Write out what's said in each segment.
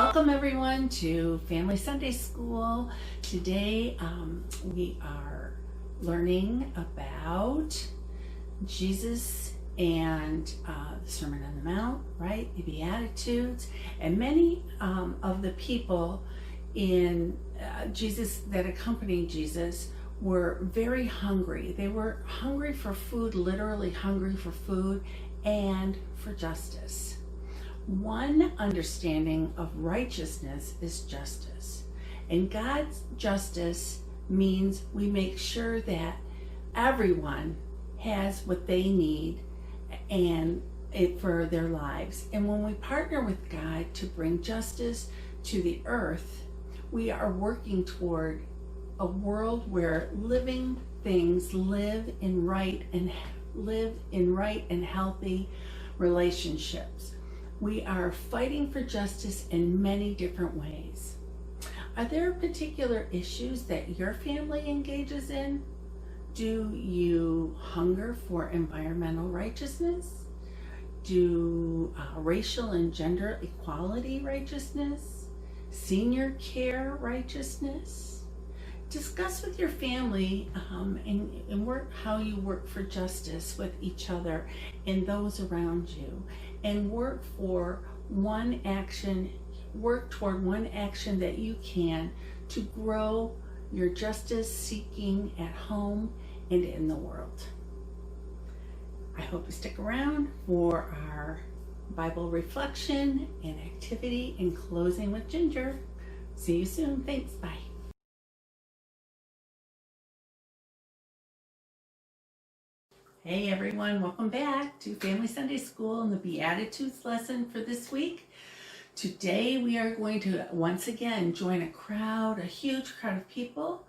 Welcome everyone to Family Sunday School. Today we are learning about Jesus and the Sermon on the Mount, right? The Beatitudes, and many of the people in Jesus that accompanied Jesus were very hungry. They were hungry for food, literally hungry for food and for justice. One understanding of righteousness is justice. And God's justice means we make sure that everyone has what they need and for their lives. And when we partner with God to bring justice to the earth, we are working toward a world where living things live in right and healthy relationships. We are fighting for justice in many different ways. Are there particular issues that your family engages in? Do you hunger for environmental righteousness? Do racial and gender equality righteousness? Senior care righteousness? Discuss with your family and work how you work for justice with each other and those around you, and work toward one action that you can to grow your justice seeking at home and in the world. I hope you stick around for our Bible reflection and activity and closing with Ginger. See you soon. Thanks. Bye. Hey everyone, welcome back to Family Sunday School and the Beatitudes lesson for this week. Today we are going to once again join a huge crowd of people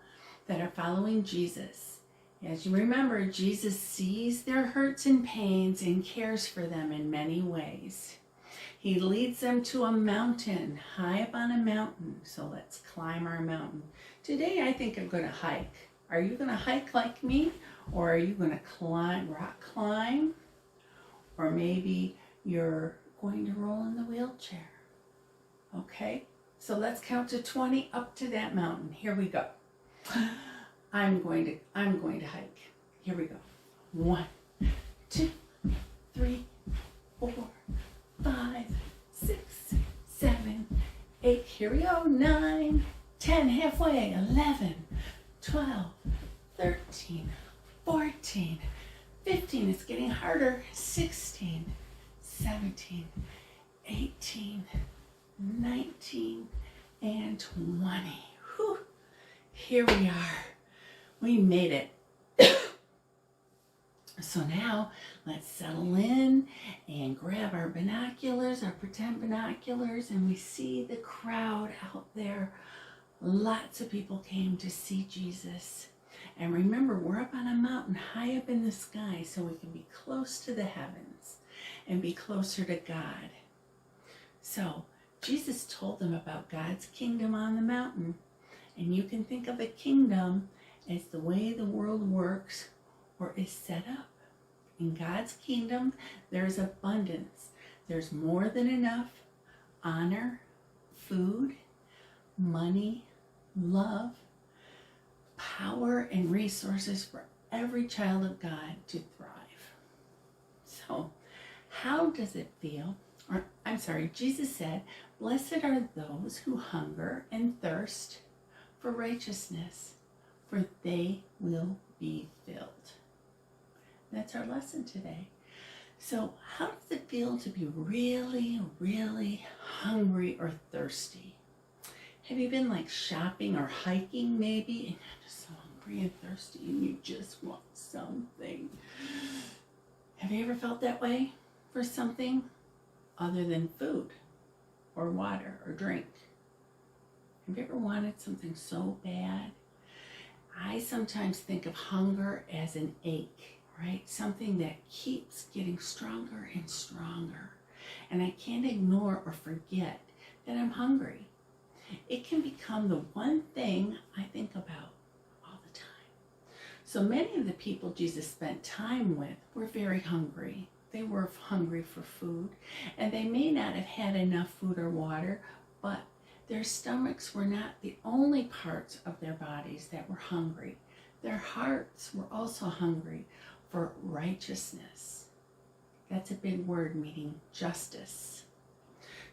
that are following Jesus. As you remember, Jesus sees their hurts and pains and cares for them in many ways. He leads them to a mountain, high up on a mountain. So let's climb our mountain. Today I think I'm going to hike. Are you going to hike like me? Or are you going to rock climb? Or maybe you're going to roll in the wheelchair. Okay, so let's count to 20 up to that mountain. Here we go. I'm going to hike. Here we go. 1, 2, 3, 4, 5, 6, 7, 8. Here we go. 9, 10, halfway. 11, 12, 13, 14, 15, it's getting harder, 16, 17, 18, 19, and 20. Whew. Here we are. We made it. So now let's settle in and grab our binoculars, our pretend binoculars, and we see the crowd out there. Lots of people came to see Jesus. And remember, we're up on a mountain high up in the sky, so we can be close to the heavens and be closer to God. So Jesus told them about God's kingdom on the mountain. And you can think of a kingdom as the way the world works or is set up. In God's kingdom, there's abundance. There's more than enough honor, food, money, love, power, and resources for every child of God to thrive. So, how does it feel? Jesus said, "Blessed are those who hunger and thirst for righteousness, for they will be filled." That's our lesson today. So, how does it feel to be really, really hungry or thirsty? Have you been like shopping or hiking maybe, and you're just so hungry and thirsty and you just want something? Have you ever felt that way for something other than food or water or drink? Have you ever wanted something so bad? I sometimes think of hunger as an ache, right? Something that keeps getting stronger and stronger. And I can't ignore or forget that I'm hungry. It can become the one thing I think about all the time. So many of the people Jesus spent time with were very hungry. They were hungry for food, and they may not have had enough food or water, But their stomachs were not the only parts of their bodies that were hungry. Their hearts were also hungry for righteousness. That's a big word, meaning justice.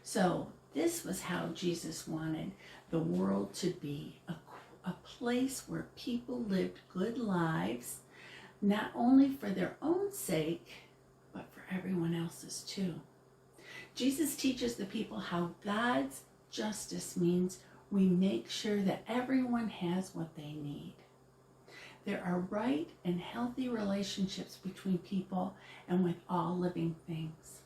So this was how Jesus wanted the world to be, a place where people lived good lives, not only for their own sake, but for everyone else's too. Jesus teaches the people how God's justice means we make sure that everyone has what they need. There are right and healthy relationships between people and with all living things.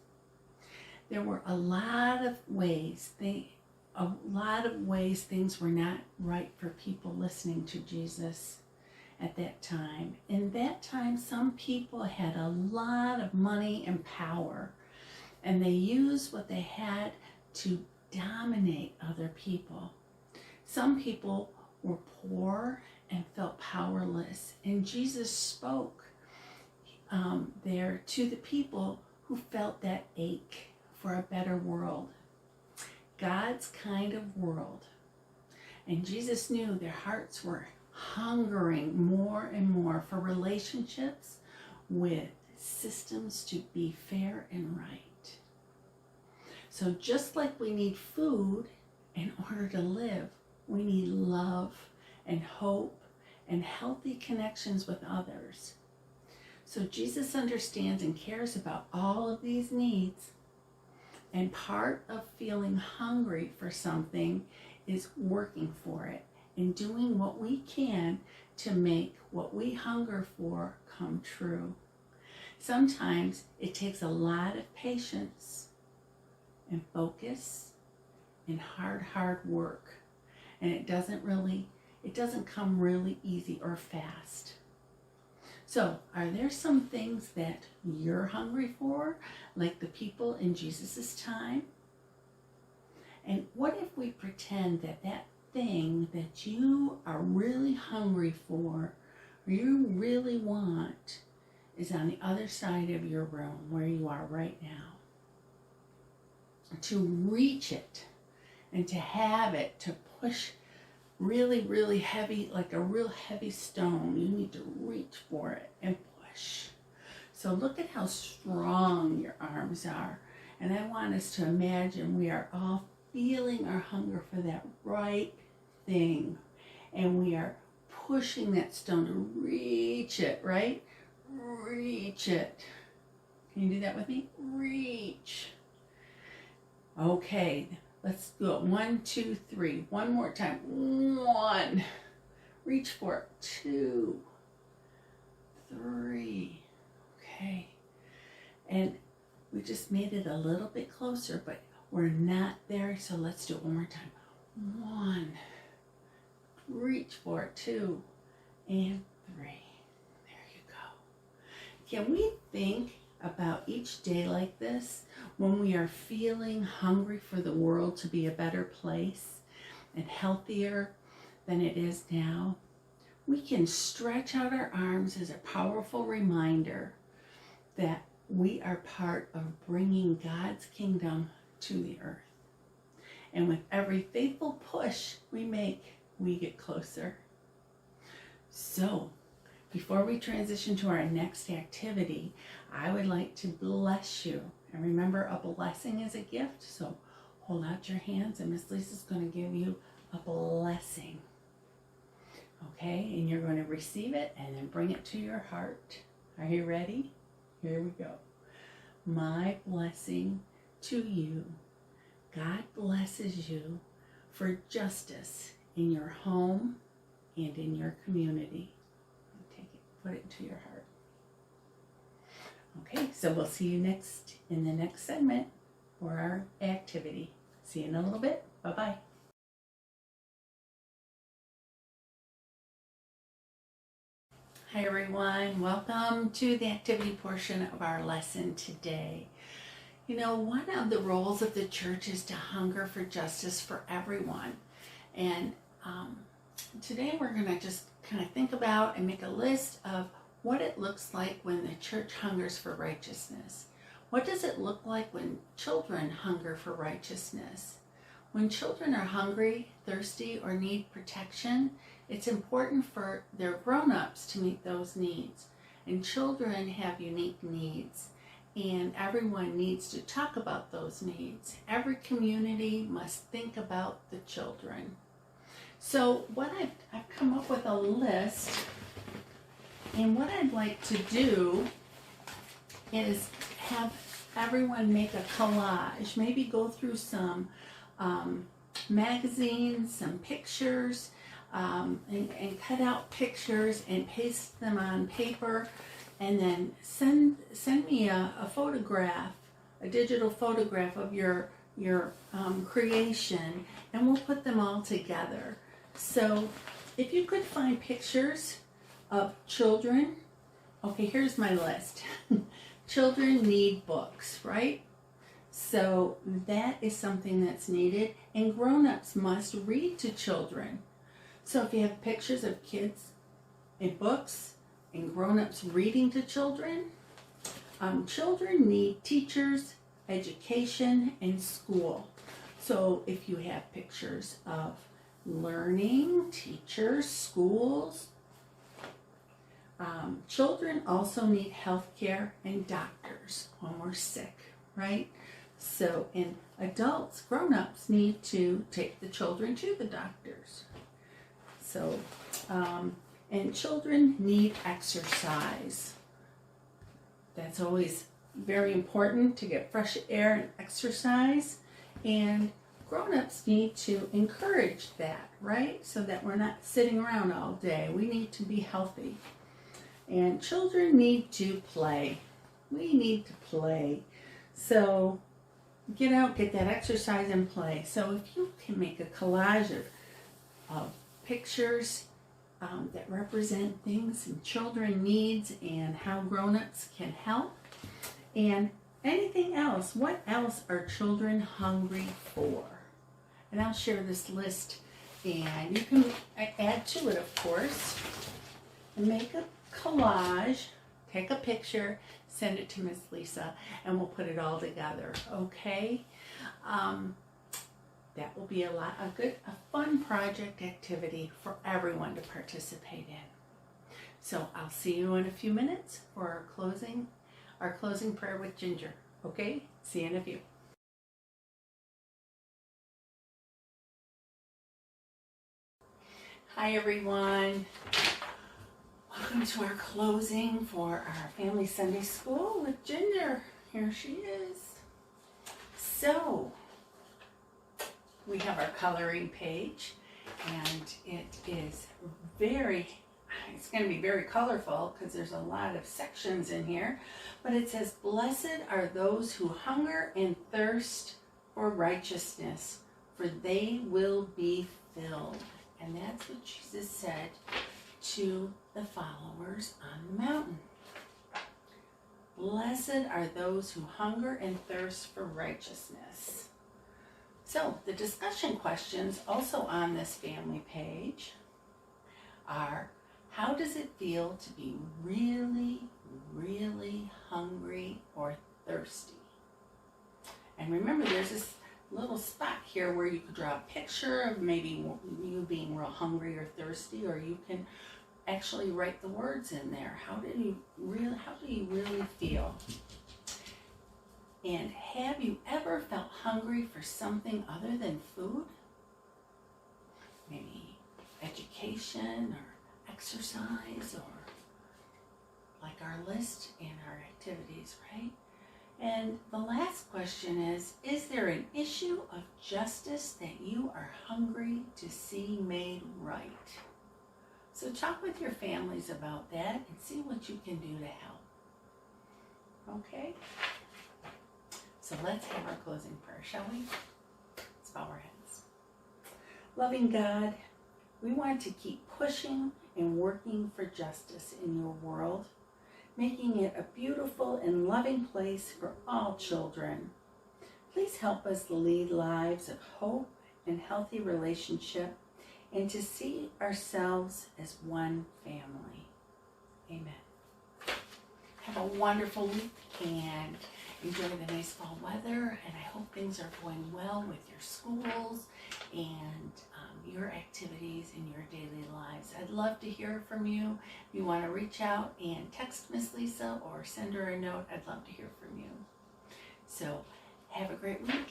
There were a lot of ways things were not right for people listening to Jesus at that time. In that time, some people had a lot of money and power, and they used what they had to dominate other people. Some people were poor and felt powerless, and Jesus spoke there to the people who felt that ache for a better world, God's kind of world. And Jesus knew their hearts were hungering more and more for relationships with systems to be fair and right. So just like we need food in order to live, we need love and hope and healthy connections with others. So Jesus understands and cares about all of these needs. And part of feeling hungry for something is working for it and doing what we can to make what we hunger for come true. Sometimes it takes a lot of patience and focus and hard work. And it doesn't come really easy or fast. So, are there some things that you're hungry for, like the people in Jesus' time? And what if we pretend that that thing that you are really hungry for, or you really want, is on the other side of your room where you are right now? To reach it and to have it, to push really heavy, like a real heavy stone. You need to reach for it and push. So look at how strong your arms are. And I want us to imagine we are all feeling our hunger for that right thing. And we are pushing that stone to reach it, right? Reach it. Can you do that with me? Reach. Okay. Let's do it. 1, 2, 3. One more time. 1. Reach for it. 2, 3. Okay. And we just made it a little bit closer, but we're not there. So let's do it one more time. 1. Reach for it. 2 and 3. There you go. Can we think about each day like this, when we are feeling hungry for the world to be a better place and healthier than it is now? We can stretch out our arms as a powerful reminder that we are part of bringing God's kingdom to the earth. And with every faithful push we make, we get closer. So, before we transition to our next activity, I would like to bless you. And remember, a blessing is a gift, so hold out your hands and Miss Lisa's going to give you a blessing. Okay, and you're going to receive it and then bring it to your heart. Are you ready? Here we go. My blessing to you. God blesses you for justice in your home and in your community. Put it to your heart. Okay, so we'll see you in the next segment for our activity. See you in a little bit. Bye-bye. Hi everyone, welcome to the activity portion of our lesson today. You know, one of the roles of the church is to hunger for justice for everyone. And today we're going to just kind of think about and make a list of what it looks like when the church hungers for righteousness. What does it look like when children hunger for righteousness? When children are hungry, thirsty, or need protection, it's important for their grown-ups to meet those needs. And children have unique needs, and everyone needs to talk about those needs. Every community must think about the children. So what I've come up with a list, and what I'd like to do is have everyone make a collage, maybe go through some magazines, some pictures, and cut out pictures and paste them on paper, and then send me a photograph, a digital photograph of your creation, and we'll put them all together. So if you could find pictures of children, okay, here's my list. Children need books, right? So that is something that's needed, and grown-ups must read to children. So if you have pictures of kids in books and grown-ups reading to children, children need teachers, education, and school. So if you have pictures of learning, teachers, schools, children also need health care and doctors when we're sick, right? So, and adults, grown-ups, need to take the children to the doctors. So, and children need exercise. That's always very important, to get fresh air and exercise. And grown-ups need to encourage that, right? So that we're not sitting around all day. We need to be healthy. And children need to play. We need to play. So get out, get that exercise and play. So if you can make a collage of pictures that represent things and children needs and how grown-ups can help, and anything else, what else are children hungry for? And I'll share this list, and you can add to it, of course, and make a collage, take a picture, send it to Miss Lisa, and we'll put it all together, okay? That will be a fun project activity for everyone to participate in. So I'll see you in a few minutes for our closing prayer with Ginger, okay? See you in a few. Hi everyone. Welcome to our closing for our Family Sunday School with Ginger. Here she is. So, we have our coloring page, and it's going to be very colorful because there's a lot of sections in here. But it says, "Blessed are those who hunger and thirst for righteousness, for they will be filled." And that's what Jesus said to the followers on the mountain. Blessed are those who hunger and thirst for righteousness. So the discussion questions also on this family page are, how does it feel to be really, really hungry or thirsty? And remember, there's this little spot here where you could draw a picture of maybe you being real hungry or thirsty, or you can actually write the words in there. How do you really feel? And have you ever felt hungry for something other than food? Maybe education or exercise, or like our list and our activities, right? And the last question is there an issue of justice that you are hungry to see made right? So talk with your families about that and see what you can do to help. Okay? So let's have our closing prayer, shall we? Let's bow our heads. Loving God, we want to keep pushing and working for justice in your world, making it a beautiful and loving place for all children. Please help us lead lives of hope and healthy relationship, and to see ourselves as one family. Amen. Have a wonderful week, and enjoying the nice fall weather, and I hope things are going well with your schools and your activities in your daily lives. I'd love to hear from you. If you want to reach out and text Miss Lisa or send her a note, I'd love to hear from you. So have a great week,